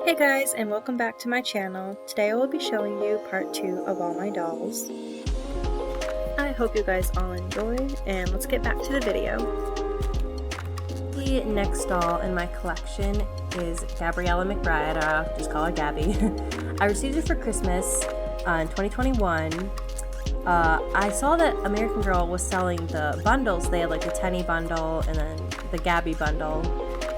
Hey guys, and welcome back to my channel. Today I will be showing you part 2 of all my dolls. I hope you guys all enjoy, and let's get back to the video. The next doll in my collection is Gabriella McBride. I'll just call her Gabby. I received it for Christmas in 2021. I saw that American Girl was selling the bundles. They had like the Tenny bundle and then the Gabby bundle.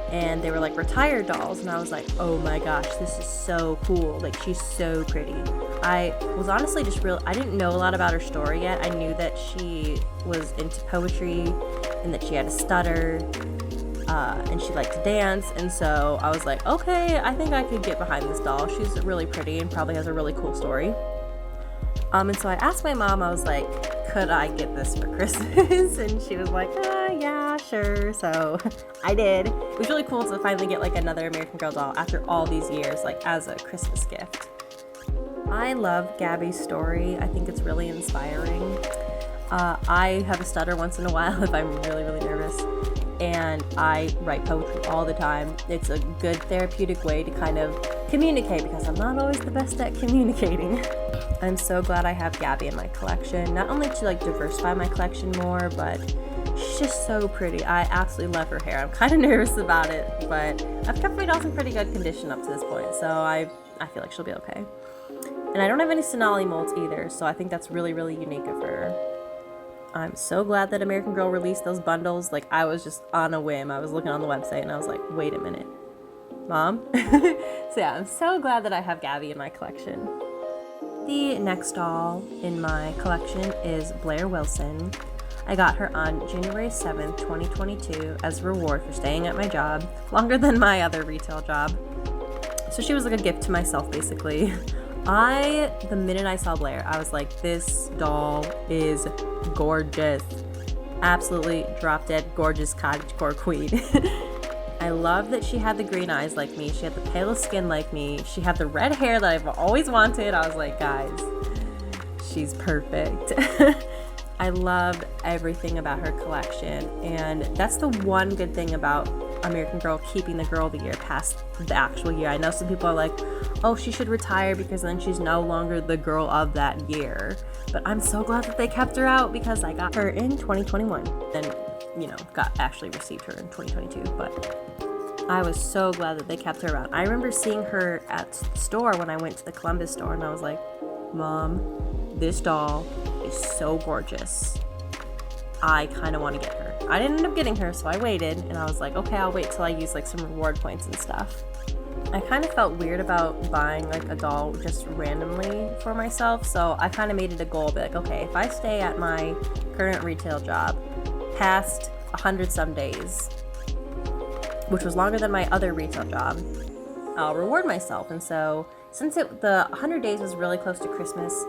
And they were like retired dolls, and I was like, oh my gosh, this is so cool. Like, she's so pretty. I was honestly just I didn't know a lot about her story yet. I knew that she was into poetry and that she had a stutter, and she liked to dance, and so I was like, okay, I think I could get behind this doll. She's really pretty and probably has a really cool story. And so I asked my mom, I was like, could I get this for Christmas? And she was like, yeah, sure. So I did. It was really cool to finally get like another American Girl doll after all these years, like as a Christmas gift. I love Gabby's story. I think it's really inspiring. I have a stutter once in a while if I'm really, really nervous. And I write poetry all the time. It's a good therapeutic way to kind of communicate because I'm not always the best at communicating. I'm so glad I have Gabby in my collection, not only to like diversify my collection more, but she's just so pretty. I absolutely love her hair. I'm kind of nervous about it, but I've kept my dolls in pretty good condition up to this point, so I feel like she'll be okay. And I don't have any Sonali molds either, so I think that's really, really unique of her. I'm so glad that American Girl released those bundles. Like, I was just on a whim. I was looking on the website and I was like, wait a minute, Mom? So yeah, I'm so glad that I have Gabby in my collection. The next doll in my collection is Blair Wilson. I got her on January 7th, 2022 as a reward for staying at my job longer than my other retail job. So she was like a gift to myself, basically. The minute I saw Blair, I was like, this doll is gorgeous. Absolutely drop dead gorgeous cottagecore queen. I love that she had the green eyes like me. She had the pale skin like me. She had the red hair that I've always wanted. I was like, guys, she's perfect. I loved everything about her collection, and that's the one good thing about American Girl keeping the Girl of the Year past the actual year. I know some people are like, oh, she should retire because then she's no longer the girl of that year. But I'm so glad that they kept her out because I got her in 2021 and, actually received her in 2022. But I was so glad that they kept her around. I remember seeing her at the store when I went to the Columbus store, and I was like, Mom, this doll is so gorgeous. I kind of want to get her. I didn't end up getting her, so I waited, and I was like, okay, I'll wait till I use like some reward points and stuff. I kind of felt weird about buying like a doll just randomly for myself, so I kind of made it a goal, be like, okay, if I stay at my current retail job past 100 some days, which was longer than my other retail job, I'll reward myself. And so since the 100 days was really close to Christmas,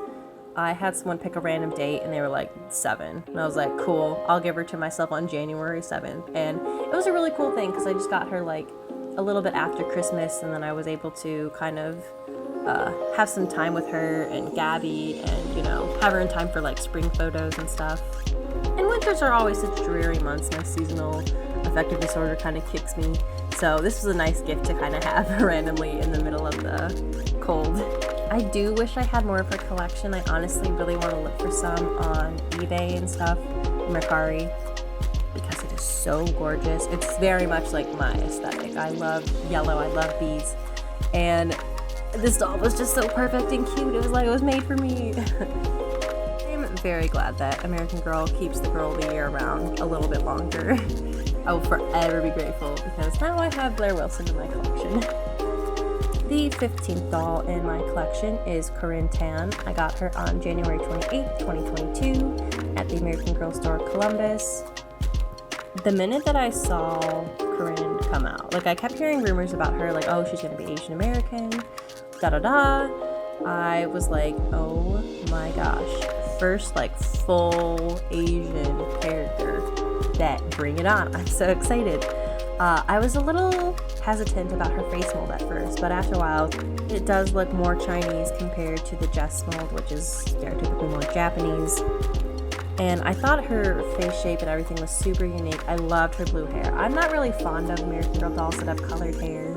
I had someone pick a random date and they were like 7, and I was like, cool, I'll give her to myself on January 7th. And it was a really cool thing because I just got her like a little bit after Christmas, and then I was able to kind of have some time with her and Gabby and have her in time for like spring photos and stuff. And winters are always such dreary months. My seasonal affective disorder kind of kicks me, so this was a nice gift to kind of have randomly in the middle of the cold. I do wish I had more of her collection. I honestly really want to look for some on eBay and stuff, Mercari, because it is so gorgeous. It's very much like my aesthetic. I love yellow, I love bees, and this doll was just so perfect and cute. It was like it was made for me. I'm very glad that American Girl keeps the Girl of the Year around a little bit longer. I will forever be grateful because now I have Blair Wilson in my collection. The 15th doll in my collection is Corinne Tan. I got her on January 28th, 2022 at the American Girl store Columbus. The minute that I saw Corinne come out, like I kept hearing rumors about her, like, oh, she's going to be Asian American, da-da-da. I was like, oh my gosh. First, like, full Asian character. Bring it on. I'm so excited. I was a little hesitant about her face mold at first, but after a while, it does look more Chinese compared to the Jess mold, which is stereotypically more Japanese. And I thought her face shape and everything was super unique. I loved her blue hair. I'm not really fond of American Girl dolls that have colored hair,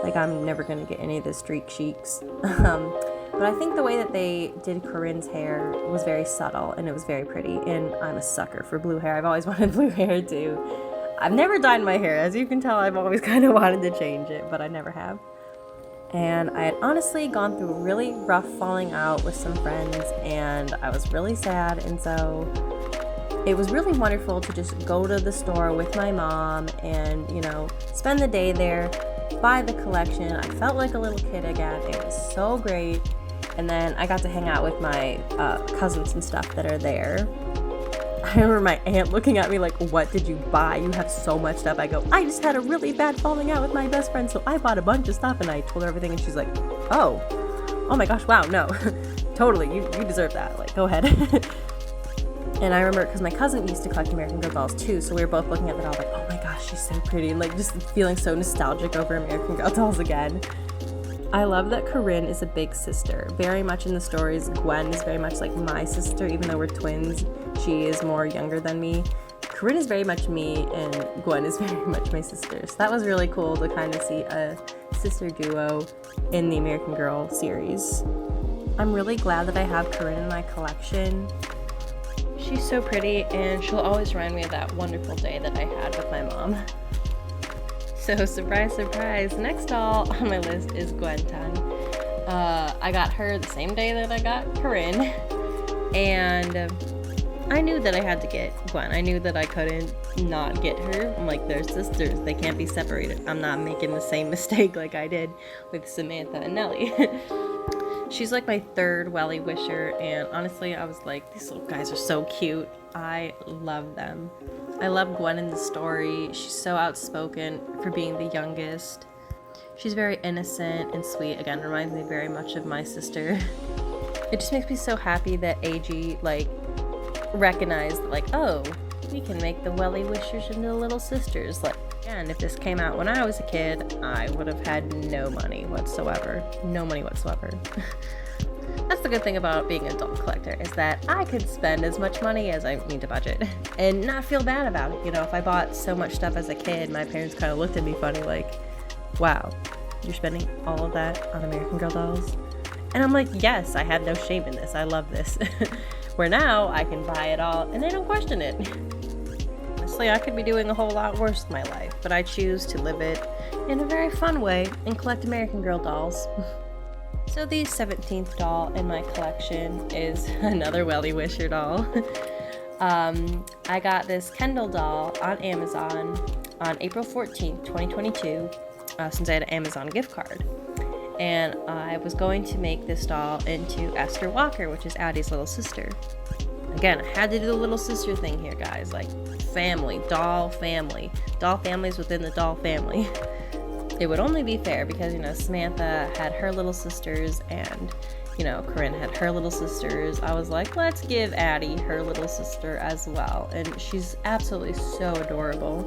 Like, I'm never gonna get any of the streak cheeks. But I think the way that they did Corinne's hair was very subtle and it was very pretty, and I'm a sucker for blue hair. I've always wanted blue hair too. I've never dyed my hair. As you can tell, I've always kind of wanted to change it, but I never have. And I had honestly gone through a really rough falling out with some friends, and I was really sad, and so it was really wonderful to just go to the store with my mom and, you know, spend the day there, buy the collection. I felt like a little kid again. It was so great. And then I got to hang out with my cousins and stuff that are there. I remember my aunt looking at me like, what did you buy? You have so much stuff. I go, I just had a really bad falling out with my best friend, so I bought a bunch of stuff. And I told her everything, and she's like, oh my gosh, wow, no. Totally, you deserve that. Like, go ahead. And I remember, because my cousin used to collect American Girl dolls too, so we were both looking at the doll like, oh my gosh, she's so pretty, and like just feeling so nostalgic over American Girl dolls again. I love that Corinne is a big sister. Very much in the stories, Gwen is very much like my sister, even though we're twins. She is more younger than me. Corinne is very much me, and Gwen is very much my sister. So that was really cool to kind of see a sister duo in the American Girl series. I'm really glad that I have Corinne in my collection. She's so pretty, and she'll always remind me of that wonderful day that I had with my mom. So surprise, surprise, the next doll on my list is Gwen Tan. I got her the same day that I got Corinne, and I knew that I had to get Gwen. I knew that I couldn't not get her. I'm like, they're sisters, they can't be separated. I'm not making the same mistake like I did with Samantha and Nellie. She's like my third welly wisher, and honestly, I was like, these little guys are so cute. I love them. I love Gwen in the story. She's so outspoken for being the youngest. She's very innocent and sweet. Again, reminds me very much of my sister. It just makes me so happy that AG like recognized like, oh, we can make the welly wishers into little sisters. Like, again, if this came out when I was a kid, I would have had no money whatsoever. No money whatsoever. That's the good thing about being an adult collector, is that I could spend as much money as I need to budget and not feel bad about it. You know, if I bought so much stuff as a kid, my parents kind of looked at me funny like, wow, you're spending all of that on American Girl dolls? And I'm like, yes, I have no shame in this. I love this. Where now I can buy it all and they don't question it. Honestly, I could be doing a whole lot worse with my life, but I choose to live it in a very fun way and collect American Girl dolls. So the 17th doll in my collection is another welly wisher doll. I got this Kendall doll on Amazon on April 14th, 2022, since I had an Amazon gift card. And I was going to make this doll into Esther Walker, which is Addie's little sister. Again, I had to do the little sister thing here, guys. Like, family, doll families within the doll family. It would only be fair because, you know, Samantha had her little sisters and, you know, Corinne had her little sisters. I was like, let's give Addie her little sister as well. And she's absolutely so adorable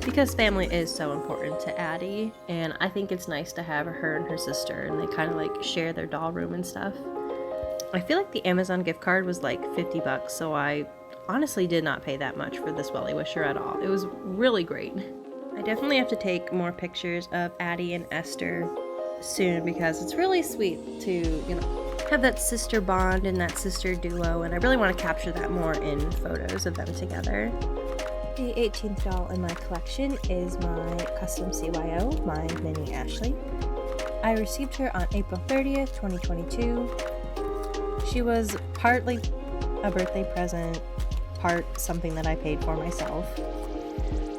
because family is so important to Addie. And I think it's nice to have her and her sister, and they kind of like share their doll room and stuff. I feel like the Amazon gift card was like $50, so I honestly did not pay that much for this welly wisher at all. It was really great. I definitely have to take more pictures of Addie and Esther soon because it's really sweet to, you know, have that sister bond and that sister duo, and I really want to capture that more in photos of them together. The 18th doll in my collection is my custom CYO, my mini Ashley. I received her on April 30th, 2022. She was partly a birthday present, part something that I paid for myself.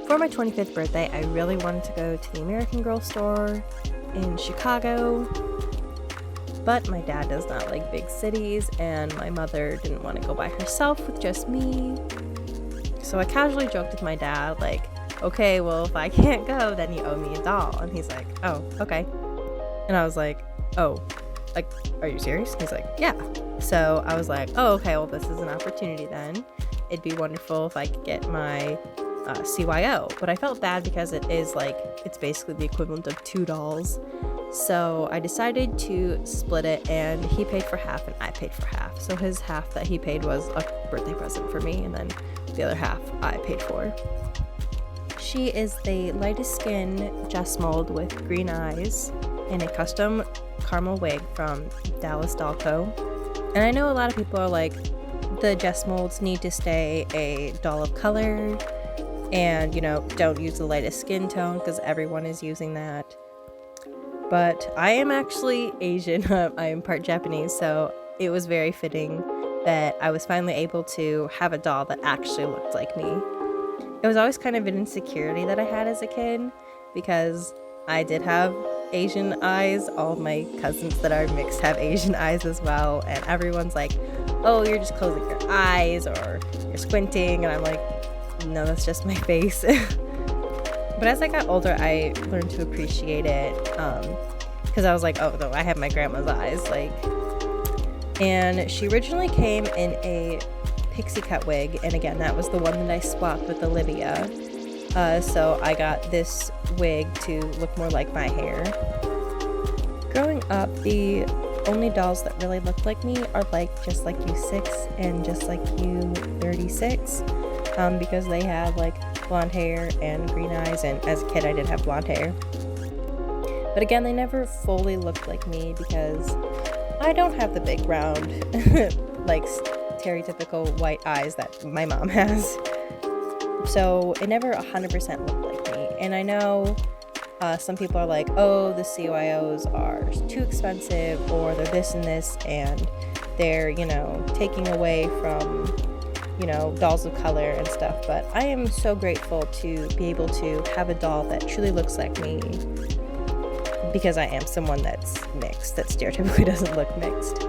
For my 25th birthday, I really wanted to go to the American Girl store in Chicago, but my dad does not like big cities, and my mother didn't want to go by herself with just me. So I casually joked with my dad, like, okay, well, if I can't go, then you owe me a doll. And he's like, oh, okay. And I was like, oh, like, are you serious? He's like, yeah. So I was like, oh, okay, well, this is an opportunity then. It'd be wonderful if I could get my CYO, but I felt bad because it is like, it's basically the equivalent of 2 dolls. So I decided to split it, and he paid for half and I paid for half. So his half that he paid was a birthday present for me, and then the other half I paid for. She is the lightest skin Jess mold with green eyes and a custom caramel wig from Dallas Doll Co. And I know a lot of people are like, the Jess molds need to stay a doll of color and, you know, don't use the lightest skin tone because everyone is using that. But I am actually Asian. I am part Japanese, so it was very fitting that I was finally able to have a doll that actually looked like me. It was always kind of an insecurity that I had as a kid because I did have Asian eyes. All of my cousins that are mixed have Asian eyes as well, and everyone's like, oh, you're just closing your eyes or you're squinting, and I'm like, no, that's just my face. But as I got older, I learned to appreciate it because I was like, oh no, I have my grandma's eyes, like. And she originally came in a pixie cut wig, and again, that was the one that I swapped with Olivia. So I got this wig to look more like my hair. Growing up, the only dolls that really looked like me are like Just Like You 6 and Just Like You 36, because they had like blonde hair and green eyes, and as a kid I did have blonde hair. But again, they never fully looked like me because I don't have the big round like stereotypical white eyes that my mom has. So it never 100% looked like me. And I know some people are like, oh, the CYOs are too expensive, or they're this and this, and they're, you know, taking away from, you know, dolls of color and stuff. But I am so grateful to be able to have a doll that truly looks like me, because I am someone that's mixed, that stereotypically doesn't look mixed.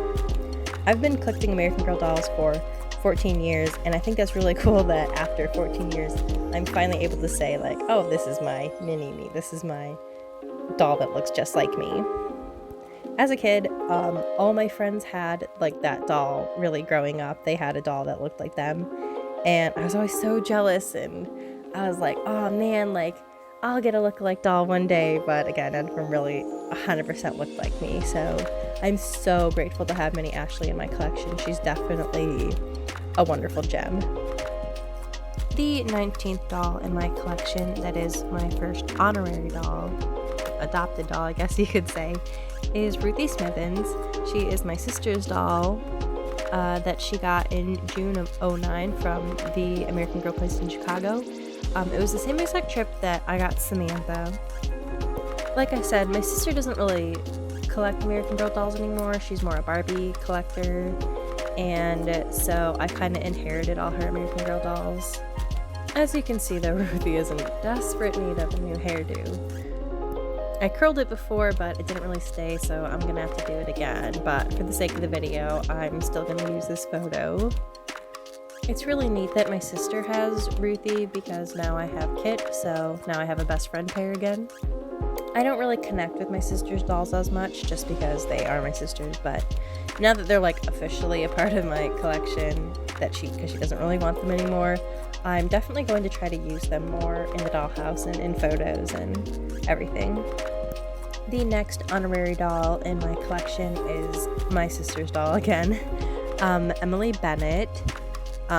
I've been collecting American Girl dolls for 14 years, and I think that's really cool that after 14 years I'm finally able to say like, oh, this is my mini me, this is my doll that looks just like me. As a kid, all my friends had like that doll. Really growing up, they had a doll that looked like them, and I was always so jealous, and I was like, oh man, like I'll get a lookalike doll one day. But again, none of them really 100% looked like me, so I'm so grateful to have Minnie Ashley in my collection. She's definitely a wonderful gem. The 19th doll in my collection, that is my first honorary doll, adopted doll I guess you could say, is Ruthie Smithens. She is my sister's doll that she got in June of 2009 from the American Girl place in Chicago. It was the same exact trip that I got Samantha. Like I said, my sister doesn't really collect American Girl dolls anymore. She's more a Barbie collector, and so I kind of inherited all her American Girl dolls. As you can see though, Ruthie is in desperate need of a new hairdo. I curled it before, but it didn't really stay, so I'm gonna have to do it again. But for the sake of the video, I'm still gonna use this photo. It's really neat that my sister has Ruthie because now I have Kit, so now I have a best friend pair again. I don't really connect with my sister's dolls as much just because they are my sisters, but now that they're like officially a part of my collection, because she doesn't really want them anymore, I'm definitely going to try to use them more in the dollhouse and in photos and everything. The next honorary doll in my collection is my sister's doll again, Emily Bennett.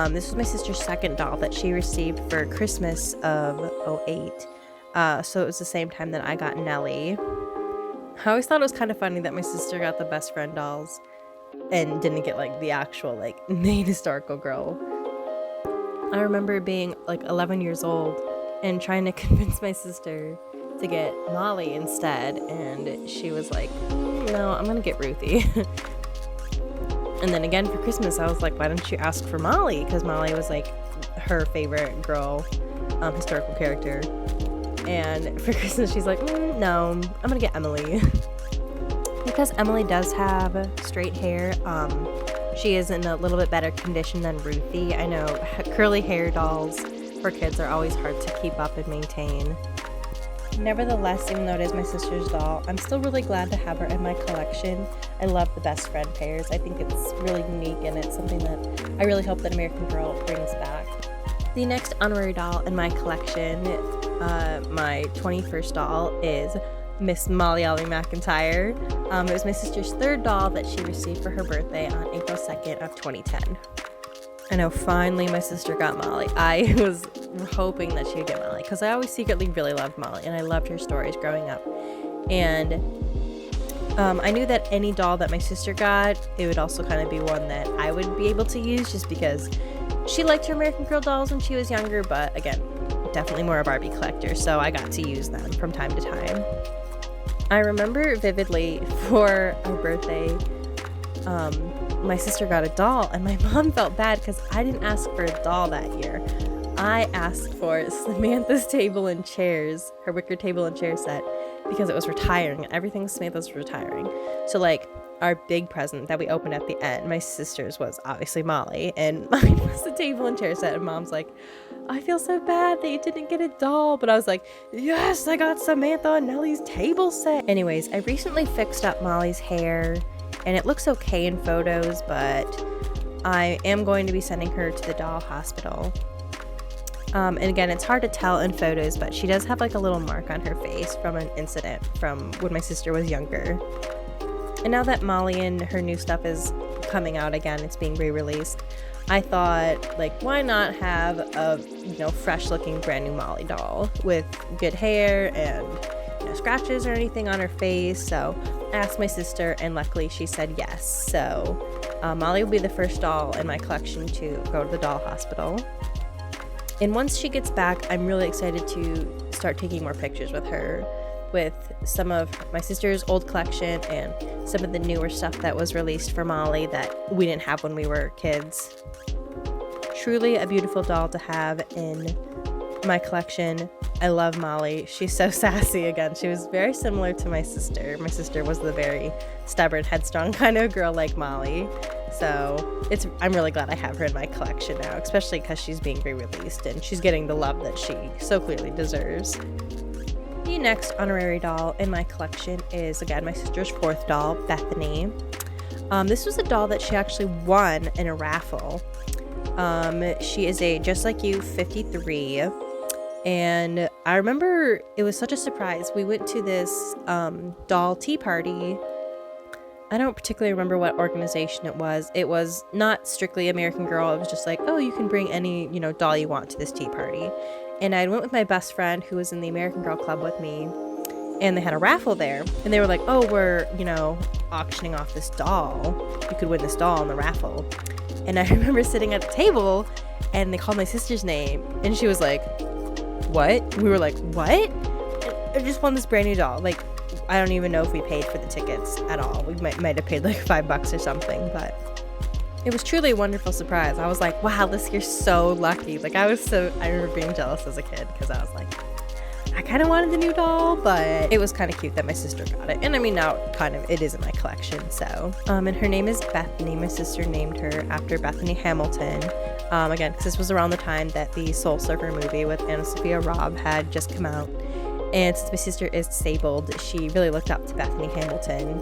This was my sister's second doll that she received for Christmas of 2008. So it was the same time that I got Nellie. I always thought it was kind of funny that my sister got the best friend dolls and didn't get like the actual like main historical girl. I remember being like 11 years old and trying to convince my sister to get Molly instead, and she was like, no, I'm gonna get Ruthie. And then again for Christmas I was like, why don't you ask for Molly, because Molly was like her favorite girl historical character. And for Christmas she's like, no, I'm gonna get Emily. Because Emily does have straight hair, she is in a little bit better condition than Ruthie. I know curly hair dolls for kids are always hard to keep up and maintain. Nevertheless, even though it is my sister's doll, I'm still really glad to have her in my collection. I love the best friend pairs. I think it's really unique, and it's something that I really hope that American Girl brings back. The next honorary doll in my collection, my 21st doll, is Miss Molly McIntire. It was my sister's third doll that she received for her birthday on April 2nd of 2010. I know, finally my sister got Molly. I was hoping that she would get Molly because I always secretly really loved Molly and I loved her stories growing up. And I knew that any doll that my sister got, it would also kind of be one that I would be able to use just because she liked her American Girl dolls when she was younger, but again, definitely more a Barbie collector, so I got to use them from time to time. I remember vividly for our birthday, my sister got a doll and my mom felt bad because I didn't ask for a doll that year. I asked for Samantha's table and chairs, her wicker table and chair set, because it was retiring. Everything Samantha was retiring. So like our big present that we opened at the end, my sister's was obviously Molly, and mine was the table and chair set. And Mom's like, I feel so bad that you didn't get a doll. But I was like, yes, I got Samantha and Nellie's table set. Anyways, I recently fixed up Molly's hair and it looks okay in photos, but I am going to be sending her to the doll hospital. And again, it's hard to tell in photos, but she does have like a little mark on her face from an incident from when my sister was younger. And now that Molly and her new stuff is coming out again, it's being re-released, I thought, like, why not have a, fresh looking brand new Molly doll with good hair and no scratches or anything on her face. So I asked my sister and luckily she said yes. So Molly will be the first doll in my collection to go to the doll hospital. And once she gets back, I'm really excited to start taking more pictures with her, with some of my sister's old collection and some of the newer stuff that was released for Molly that we didn't have when we were kids. Truly a beautiful doll to have in my collection. I love Molly. She's so sassy. Again, she was very similar to my sister. My sister was the very stubborn, headstrong kind of girl like Molly. So I'm really glad I have her in my collection now, especially because she's being re-released and she's getting the love that she so clearly deserves. The next honorary doll in my collection is, again, my sister's fourth doll, Bethany. This was a doll that she actually won in a raffle. She is a Just Like You 53. And I remember it was such a surprise. We went to this doll tea party. I don't particularly remember what organization it was. It was not strictly American Girl. It was just like, oh, you can bring any, doll you want to this tea party. And I went with my best friend who was in the American Girl Club with me. And they had a raffle there. And they were like, oh, we're, auctioning off this doll. You could win this doll in the raffle. And I remember sitting at a table and they called my sister's name. And she was like, what? We were like, what? I just won this brand new doll. Like, I don't even know if we paid for the tickets at all. We might have paid like $5 or something, but it was truly a wonderful surprise. I was like, wow, this year's so lucky. Like I remember being jealous as a kid because I was like, I kind of wanted the new doll, but it was kind of cute that my sister got it. And I mean, now it is in my collection, so. And her name is Bethany. My sister named her after Bethany Hamilton. Again, because this was around the time that the Soul Surfer movie with Anna Sophia Robb had just come out. And since my sister is disabled, she really looked up to Bethany Hamilton.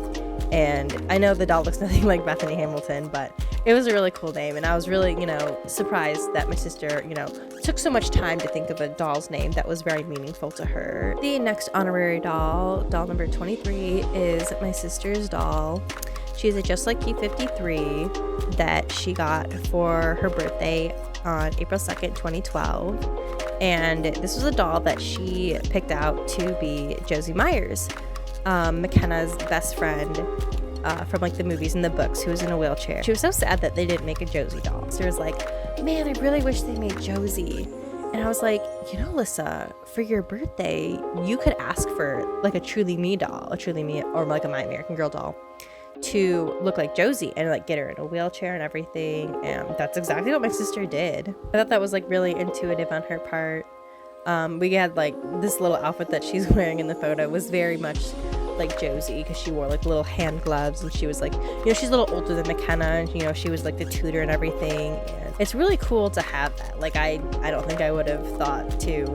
And I know the doll looks nothing like Bethany Hamilton, but it was a really cool name. And I was really, surprised that my sister, took so much time to think of a doll's name that was very meaningful to her. The next honorary doll number 23, is my sister's doll. She's a Just Like You 53 that she got for her birthday on April 2nd, 2012. And this was a doll that she picked out to be Josie Myers, McKenna's best friend from like the movies and the books, who was in a wheelchair. She was so sad that they didn't make a Josie doll. So she was like, man, I really wish they made Josie. And I was like, Alyssa, for your birthday, you could ask for like a Truly Me doll, or like a My American Girl doll, to look like Josie and like get her in a wheelchair and everything. And that's exactly what my sister did. I thought that was like really intuitive on her part. We had like this little outfit that she's wearing in the photo was very much like Josie, because she wore like little hand gloves and she was like, she's a little older than McKenna, and she was like the tutor and everything. And it's really cool to have that. Like I don't think I would have thought to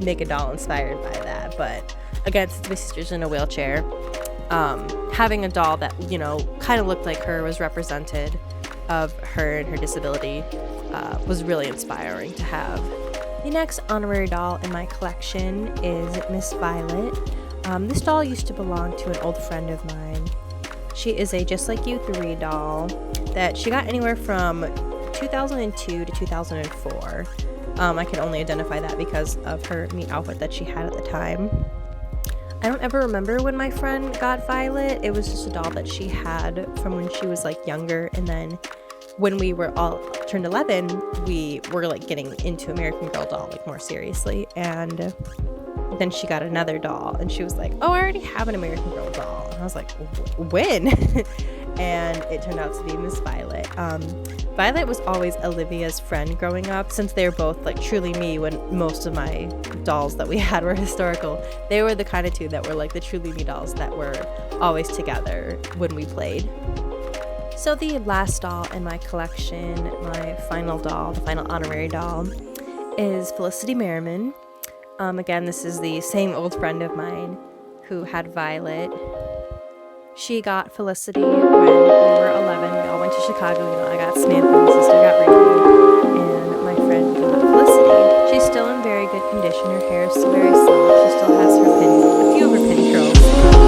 make a doll inspired by that, but again, since my sister's in a wheelchair, having a doll that kind of looked like her, was represented of her and her disability, was really inspiring to have. The next honorary doll in my collection is Miss Violet. This doll used to belong to an old friend of mine. She is a Just Like You 3 doll that she got anywhere from 2002 to 2004. I can only identify that because of her neat outfit that she had at the time. I don't ever remember when my friend got Violet. It was just a doll that she had from when she was like younger, and then when we were all turned 11, we were like getting into American Girl doll like more seriously, and then she got another doll and she was like, oh, I already have an American Girl doll. And I was like, when? And it turned out to be Miss Violet. Violet was always Olivia's friend growing up, since they were both like truly me. When most of my dolls that we had were historical, they were the kind of two that were like the truly me dolls that were always together when we played. So the last doll in my collection, my final doll, the final honorary doll, is Felicity Merriman. Again, this is the same old friend of mine who had Violet. She got Felicity when we were 11. We all went to Chicago. You know, I got Samantha, my sister got Ruthie, and my friend got Felicity. She's still in very good condition. Her hair is still very soft. She still has her a few of her pin curls.